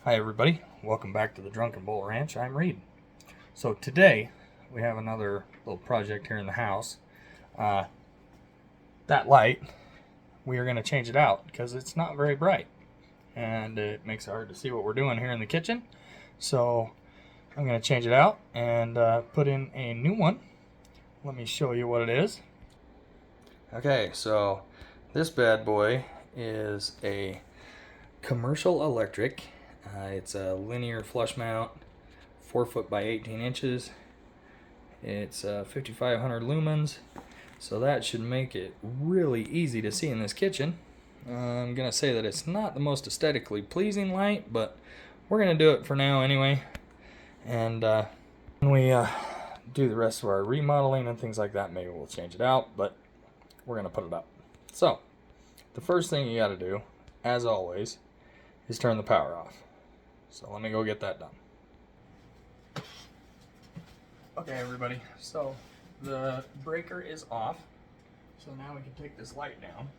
Hi everybody, welcome back to the Drunken Bull Ranch. I'm Reed. So today we have another little project here in the house. That light, we are going to change it out because it's not very bright and it makes it hard to see what we're doing here in the kitchen. So I'm going to change it out and put in a new one. Let me show you what it is. Okay, so this bad boy is a commercial electric. It's a linear flush mount, 4 foot by 18 inches. It's 5500 lumens, so that should make it really easy to see in this kitchen. I'm gonna say that it's not the most aesthetically pleasing light, but we're gonna do it for now anyway. And when we do the rest of our remodeling and things like that, maybe we'll change it out, but we're gonna put it up. So the first thing you gotta do, as always, is turn the power off. So let me go get that done. Okay everybody, so the breaker is off. So now we can take this light down.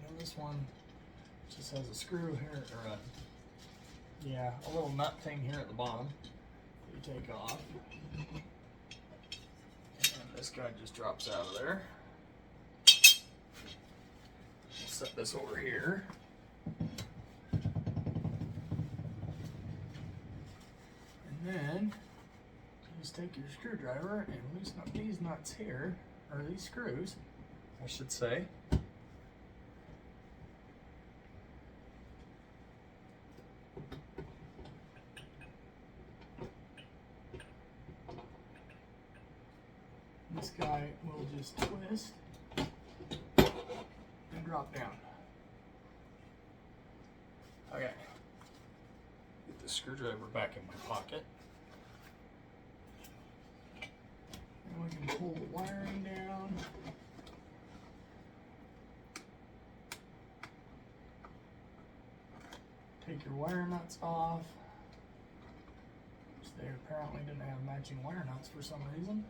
And this one just has a screw here, or a little nut thing here at the bottom that you take off. And this guy just drops out of there. Set this over here. And then you just take your screwdriver and loosen up these nuts here, or these screws, I should say. This guy will just twist and drop down. Okay. Get the screwdriver back in my pocket. And we can pull the wiring down. Take your wire nuts off. Which they apparently didn't have matching wire nuts for some reason.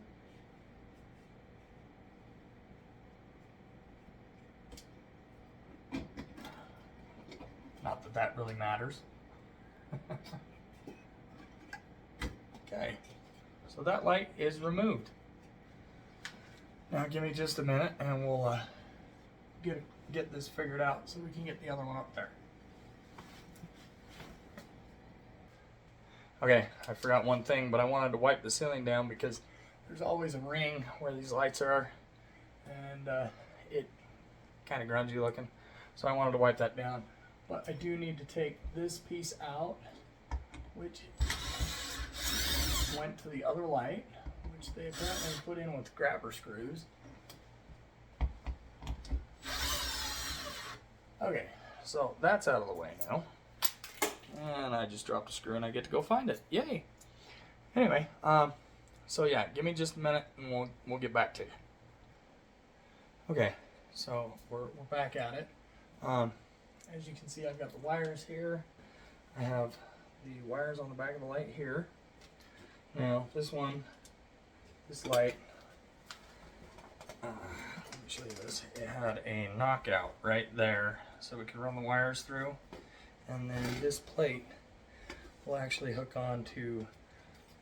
Not that that really matters. Okay, so that light is removed. Now give me just a minute and we'll get this figured out so we can get the other one up there. Okay, I forgot one thing, but I wanted to wipe the ceiling down because there's always a ring where these lights are, and it kind of grungy looking, so I wanted to wipe that down. But I do need to take this piece out, which went to the other light, which they apparently put in with grabber screws. Okay, so that's out of the way now. And I just dropped a screw and I get to go find it. Yay! Anyway, so yeah, give me just a minute and we'll get back to you. Okay, so we're back at it. As you can see, I've got the wires here. I have the wires on the back of the light here. Now, this light, let me show you this. It had a knockout right there, so we could run the wires through. And then this plate will actually hook on to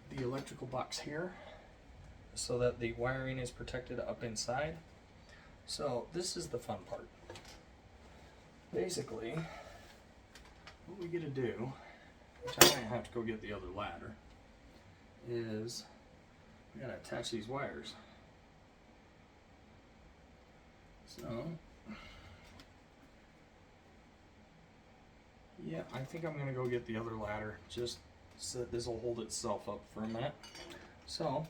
the electrical box here, so that the wiring is protected up inside. So this is the fun part. Basically, what we get to do, which I might have to go get the other ladder, is we gotta attach these wires. So, yeah, I think I'm gonna go get the other ladder, just so this will hold itself up for a minute. So,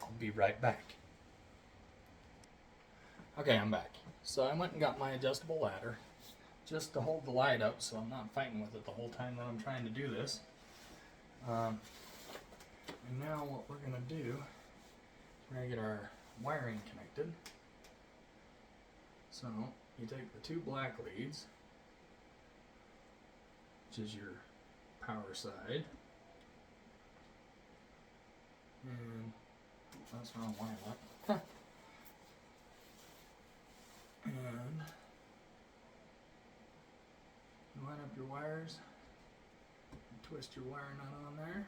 I'll be right back. Okay, I'm back. So I went and got my adjustable ladder just to hold the light up so I'm not fighting with it the whole time that I'm trying to do this. And now what we're going to do, we're going to get our wiring connected. So you take the two black leads, which is your power side, and that's the wrong line up. Huh. And line up your wires, twist your wire nut on there.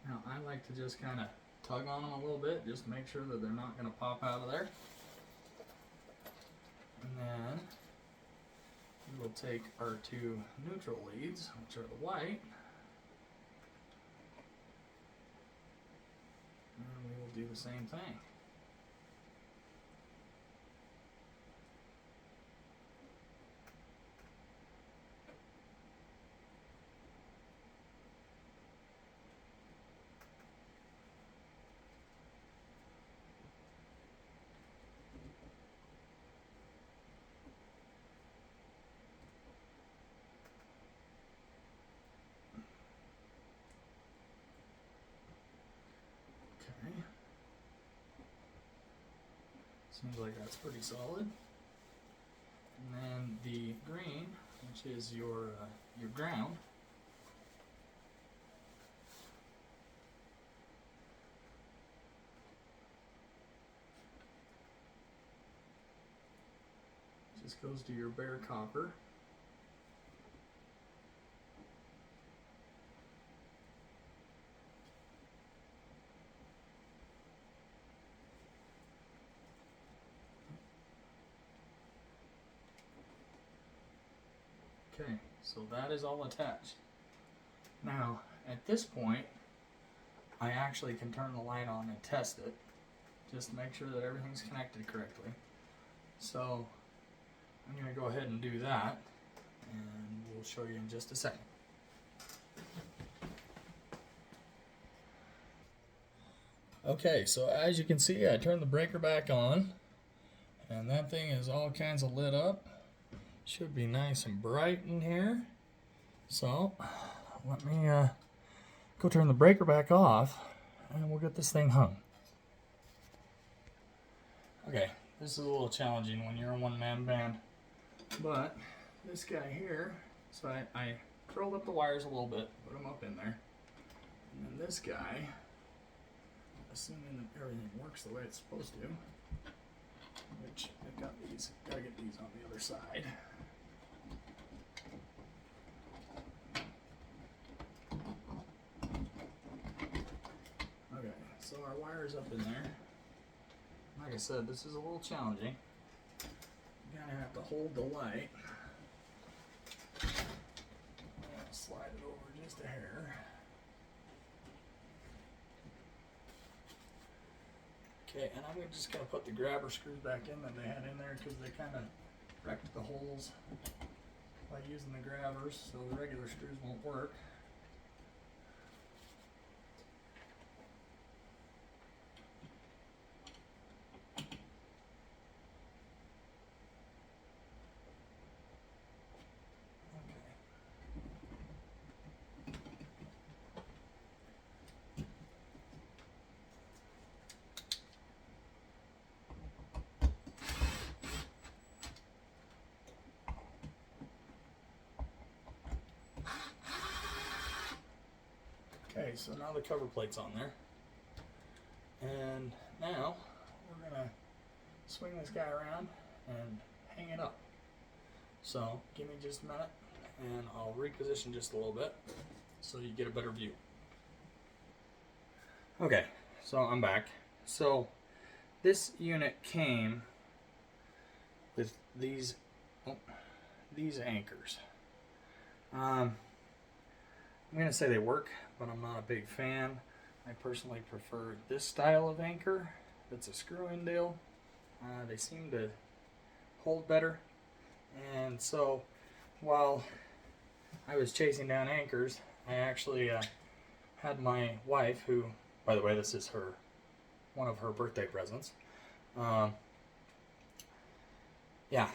Now I like to just kind of tug on them a little bit, just to make sure that they're not going to pop out of there. And then we will take our two neutral leads, which are the white, and we will do the same thing. Okay. Seems like that's pretty solid. And then the green, which is your ground, just goes to your bare copper. Okay, so that is all attached. Now, at this point, I actually can turn the light on and test it, just to make sure that everything's connected correctly. So, I'm going to go ahead and do that, and we'll show you in just a second. Okay, so as you can see, I turned the breaker back on, and that thing is all kinds of lit up. Should be nice and bright in here. So let me go turn the breaker back off, and we'll get this thing hung. Okay, this is a little challenging when you're a one-man band, but this guy here, so I curled up the wires a little bit, put them up in there, and then this guy, assuming that everything works the way it's supposed to, which I've got these, gotta get these on the other side. Okay, so our wire's up in there. Like I said, this is a little challenging. You gotta have to hold the light. Slide it over just a hair. Okay, and I'm just gonna put the grabber screws back in that they had in there because they kind of wrecked the holes by using the grabbers, so the regular screws won't work. Okay, so now the cover plate's on there. And now we're gonna swing this guy around and hang it up. So give me just a minute and I'll reposition just a little bit so you get a better view. Okay, so I'm back. So this unit came with these anchors. I'm gonna say they work, but I'm not a big fan. I personally prefer this style of anchor. It's a screw-in deal. They seem to hold better. And so while I was chasing down anchors, I actually had my wife, who, by the way, this is one of her birthday presents. Yeah,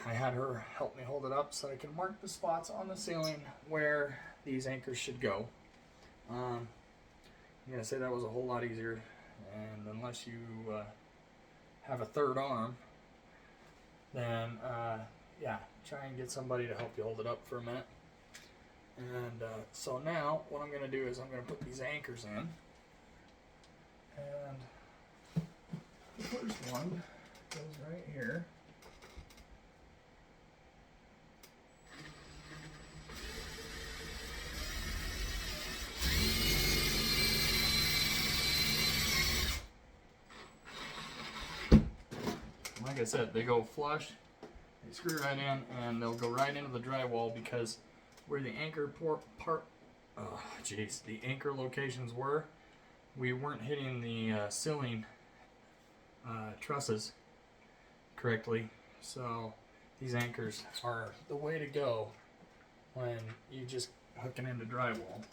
I had her help me hold it up so I can mark the spots on the ceiling where these anchors should go. I'm going to say that was a whole lot easier, and unless you have a third arm, then yeah, try and get somebody to help you hold it up for a minute. And so now what I'm going to do is I'm going to put these anchors in, one goes right here. Like I said, they go flush, they screw right in, and they'll go right into the drywall because where the anchor the anchor locations were, we weren't hitting the ceiling trusses correctly. So these anchors are the way to go when you just hook it into drywall.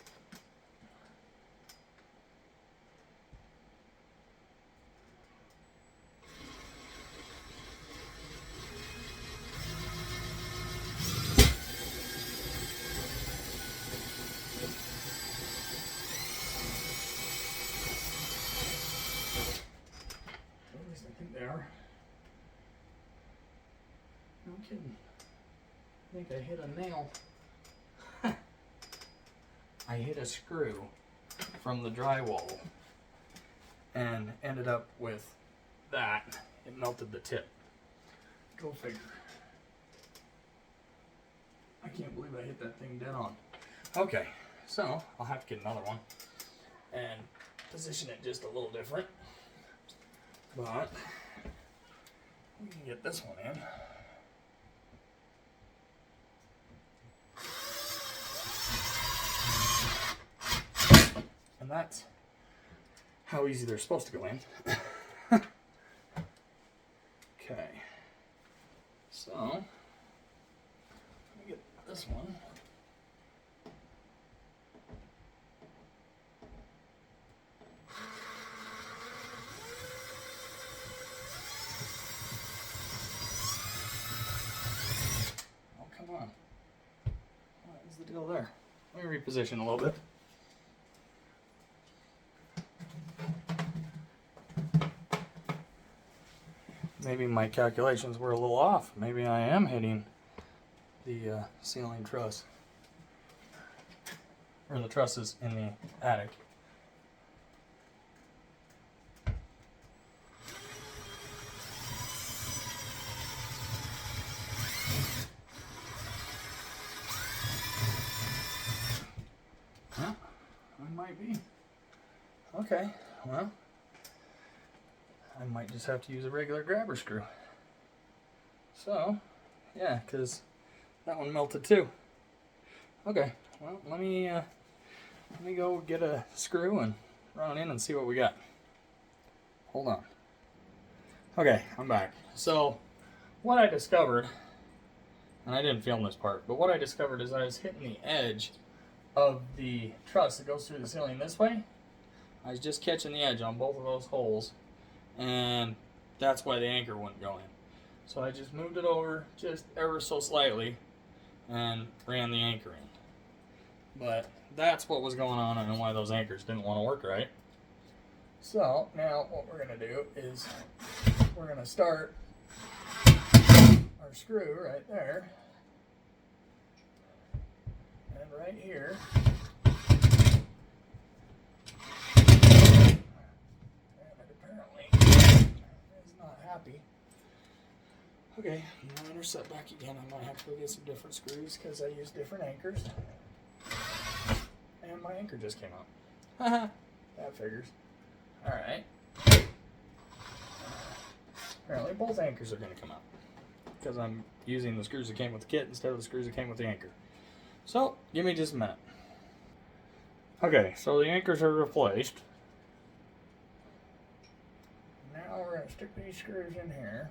At least I think they are. No kidding. I think I hit a nail. I hit a screw from the drywall and ended up with that. It melted the tip. Go figure. I can't believe I hit that thing dead on. Okay, so I'll have to get another one and position it just a little different. But we can get this one in. And that's how easy they're supposed to go in. Okay. So, let me get this one. Oh, come on. What is the deal there? Let me reposition a little bit. Maybe my calculations were a little off. Maybe I am hitting the ceiling truss, or the trusses in the attic. Huh? I might be. Okay, well, I might just have to use a regular grabber screw. So, yeah, because that one melted too. Okay, well, let me go get a screw and run in and see what we got. Hold on. Okay, I'm back. So, what I discovered, and I didn't film this part, but what I discovered is I was hitting the edge of the truss that goes through the ceiling this way. I was just catching the edge on both of those holes, and that's why the anchor wouldn't go in. So I just moved it over just ever so slightly and ran the anchor in. But that's what was going on and why those anchors didn't want to work right. So now what we're going to do is we're going to start our screw right there and right here. Happy. Okay, minor setback again. I might have to go get some different screws because I use different anchors. And my anchor just came out. That figures. Alright. Apparently both anchors are going to come out because I'm using the screws that came with the kit instead of the screws that came with the anchor. So, give me just a minute. Okay, so the anchors are replaced. Now we're going to stick these screws in here.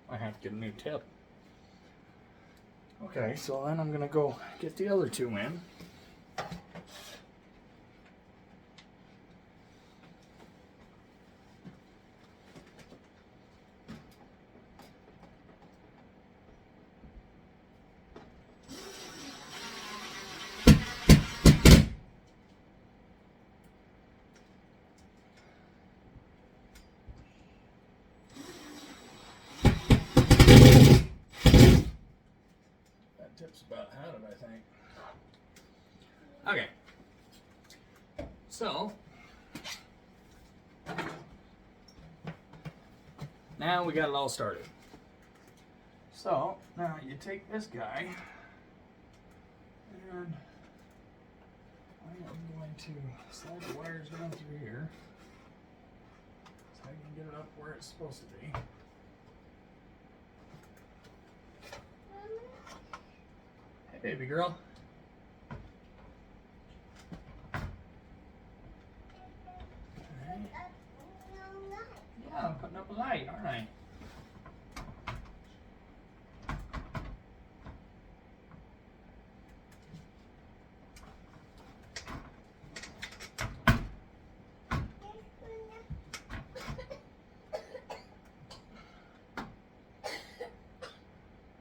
I have to get a new tip. Okay, so then I'm going to go get the other two in. Tip's about had it, I think. Okay. So now we got it all started. So now you take this guy, and I am going to slide the wires down through here so I can get it up where it's supposed to be. Hey, baby girl. Okay. Yeah, I'm putting up a light, aren't I?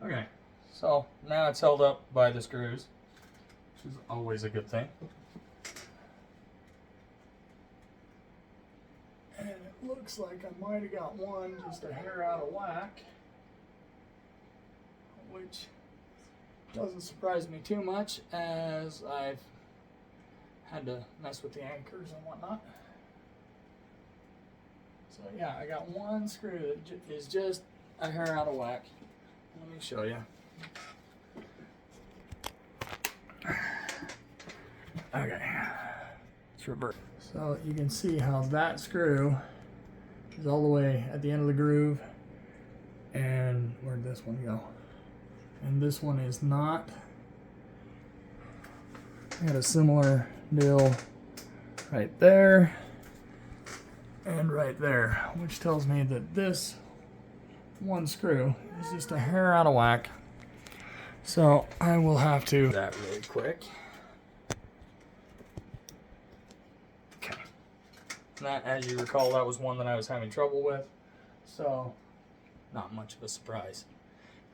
Okay, so now it's held up by the screws, which is always a good thing. And it looks like I might have got one just a hair out of whack, which doesn't surprise me too much as I've had to mess with the anchors and whatnot. So yeah, I got one screw that is just a hair out of whack. Let me show you. Okay, let's reverse. So you can see how that screw is all the way at the end of the groove, and where'd this one go? And this one is not. I got a similar deal right there and right there, which tells me that this one screw is just a hair out of whack. So I will have to do that really quick. Okay. And that, as you recall, that was one that I was having trouble with. So not much of a surprise.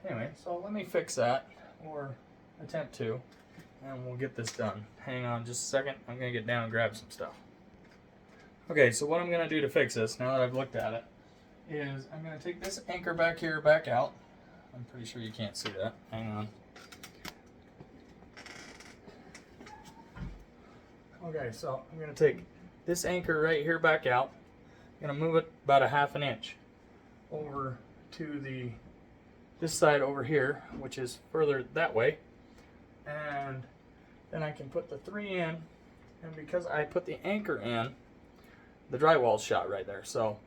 Anyway, so let me fix that, or attempt to, and we'll get this done. Hang on just a second. I'm going to get down and grab some stuff. Okay, so what I'm going to do to fix this, now that I've looked at it, is I'm going to take this anchor back here, back out. I'm pretty sure you can't see that. Hang on. Okay, so I'm going to take this anchor right here back out. I'm going to move it about a ½ inch over to this side over here, which is further that way. And then I can put the 3 in, and because I put the anchor in, the drywall's shot right there. So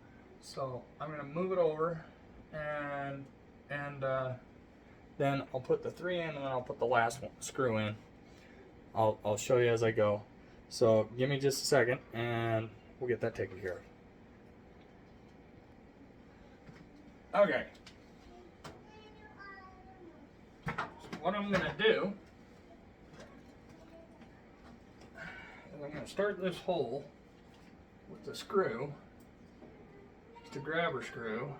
I'm going to move it over, and then I'll put the 3 in, and then I'll put the last one, screw in. I'll show you as I go. So give me just a second, and we'll get that taken care of. Okay. So what I'm going to do is I'm going to start this hole with the screw. It's a grabber screw.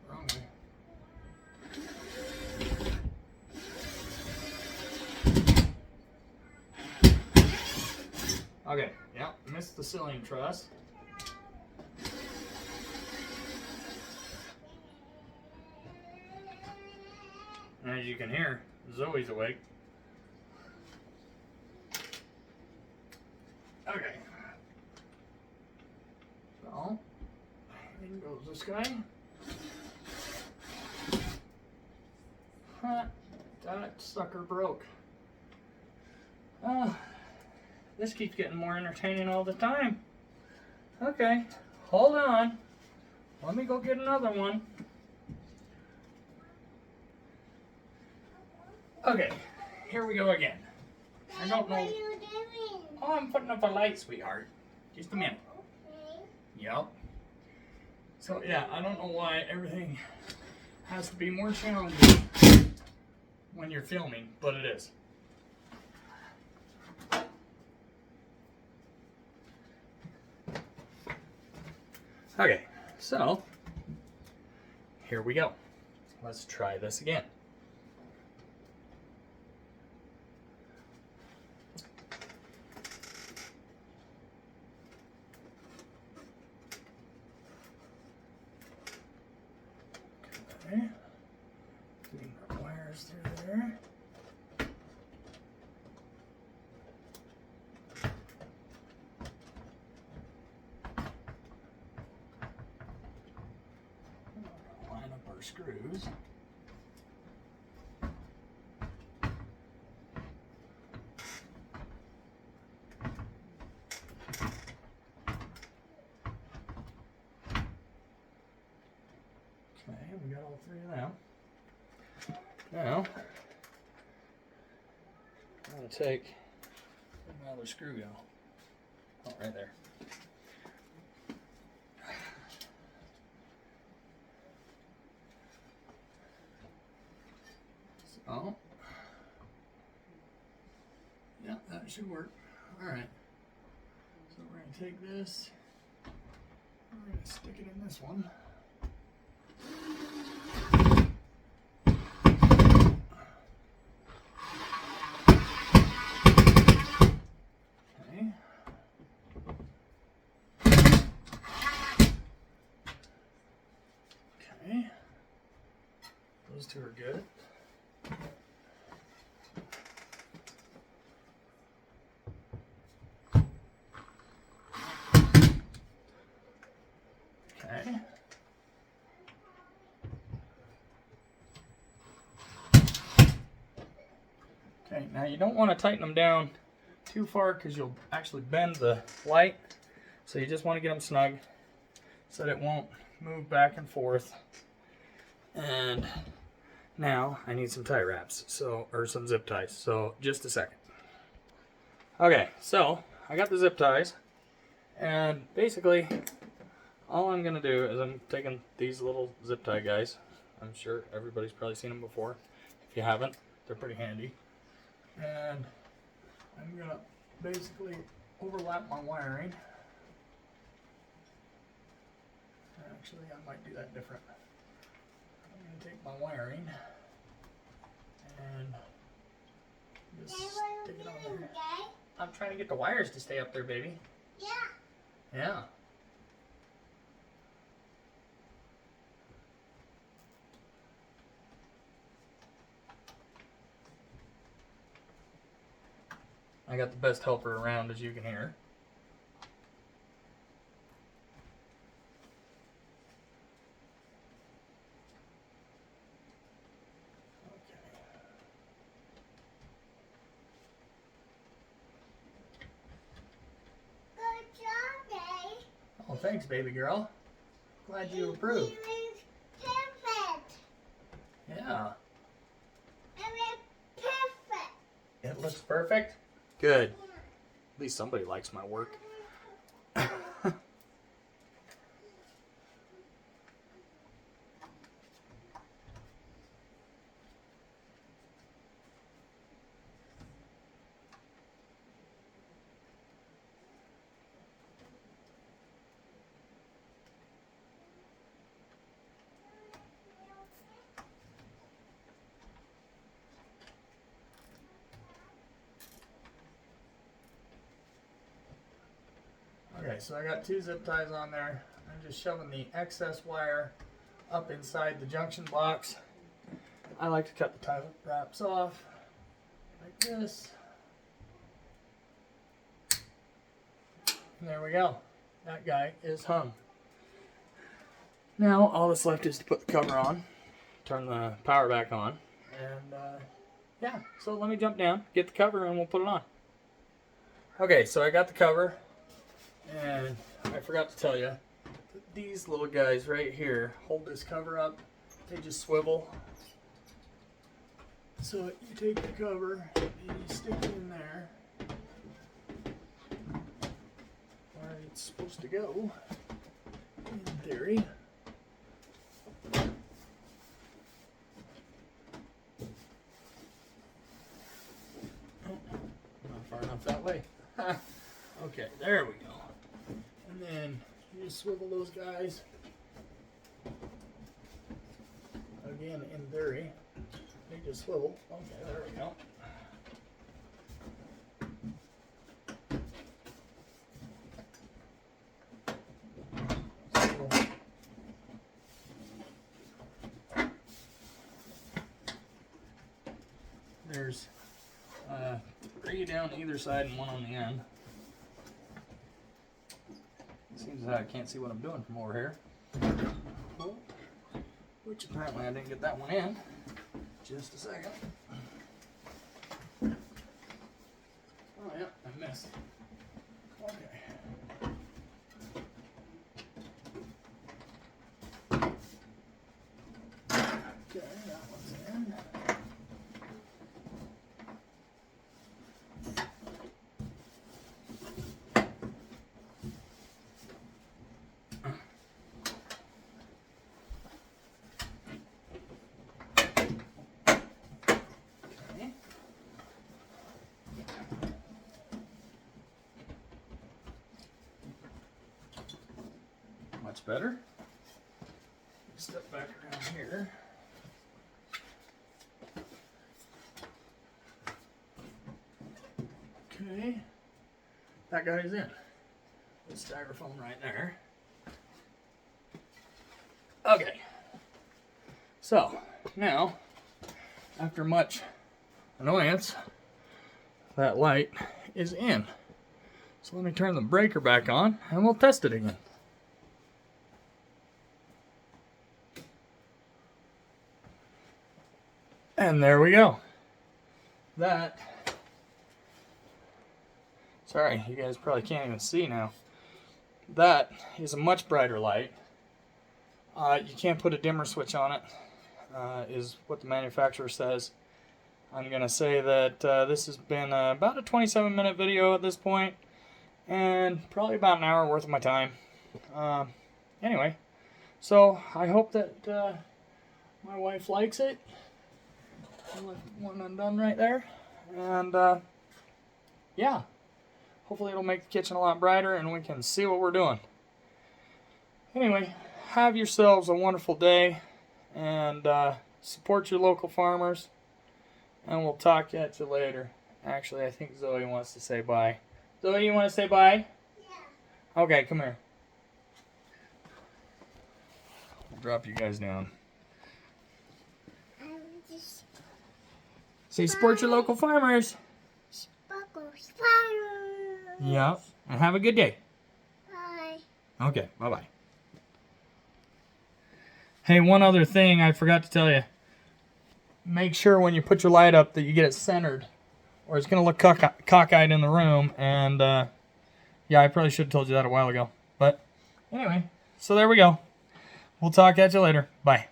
Wrong way. Okay, yeah, missed the ceiling truss. And as you can hear, Zoe's awake. Okay. So, in goes this guy. That sucker broke. This keeps getting more entertaining all the time. Okay, hold on. Let me go get another one. Okay, here we go again. I don't know. What are you doing? Oh, I'm putting up a light, sweetheart. Just a minute. Okay. Yep. So yeah, I don't know why everything has to be more challenging when you're filming, but it is. Okay, so here we go. Let's try this again. Okay. there. Line up our screws. Okay, we got all three of them. Now, I'm going to take, where'd my other screw go? Oh, right there. So, yeah, that should work. All right. So we're going to take this, we're going to stick it in this one. Okay. Those two are good. Okay. Okay, now you don't want to tighten them down too far because you'll actually bend the light. So you just want to get them snug so that it won't move back and forth. And now I need some tie wraps, or some zip ties. So just a second. Okay, so I got the zip ties, and basically all I'm gonna do is I'm taking these little zip tie guys. I'm sure everybody's probably seen them before. If you haven't, they're pretty handy. And I'm gonna basically overlap my wiring. Actually, I might do that different. I'm going to take my wiring and just stick it on there. I'm trying to get the wires to stay up there, baby. Yeah. Yeah. I got the best helper around, as you can hear. Oh, thanks, baby girl. Glad you approve. It looks perfect. Yeah. It looks perfect. It looks perfect? Good. At least somebody likes my work. Okay, so I got two zip ties on there. I'm just shoving the excess wire up inside the junction box. I like to cut the tie wraps off like this. And there we go. That guy is hung. Now all that's left is to put the cover on, turn the power back on, and yeah, so let me jump down, get the cover, and we'll put it on. Okay, so I got the cover. And I forgot to tell you, these little guys right here hold this cover up. They just swivel. So you take the cover and you stick it in there where it's supposed to go, in theory. Oh, not far enough that way. Okay, there we go. And then you just swivel those guys. Again, in theory, they just swivel. Okay, there we go. there's 3 down either side and 1 on the end. Seems that I can't see what I'm doing from over here. Oh, which apparently I didn't get that one in. Just a second. Oh yeah, I missed. Okay. Okay, that one's in. Okay. Much better. Step back around here. Okay, that guy's in. The styrofoam right there. Okay, so now, after much annoyance, that light is in. So let me turn the breaker back on and we'll test it again. And there we go. That, sorry, you guys probably can't even see now. That is a much brighter light. You can't put a dimmer switch on it, is what the manufacturer says. I'm going to say that this has been about a 27-minute video at this point, and probably about an hour worth of my time. Anyway, so I hope that my wife likes it. One undone right there, and yeah, hopefully it'll make the kitchen a lot brighter and we can see what we're doing. Anyway, have yourselves a wonderful day, and support your local farmers, and we'll talk at you later. Actually, I think Zoe wants to say bye. Zoe, you want to say bye? Yeah. Okay, come here. I'll drop you guys down. Say support your local farmers. Support farmers. Yeah, and have a good day. Bye. Okay, bye-bye. Hey, one other thing I forgot to tell you. Make sure when you put your light up that you get it centered, or it's going to look cockeyed in the room. And yeah, I probably should have told you that a while ago. But anyway, so there we go. We'll talk at you later. Bye.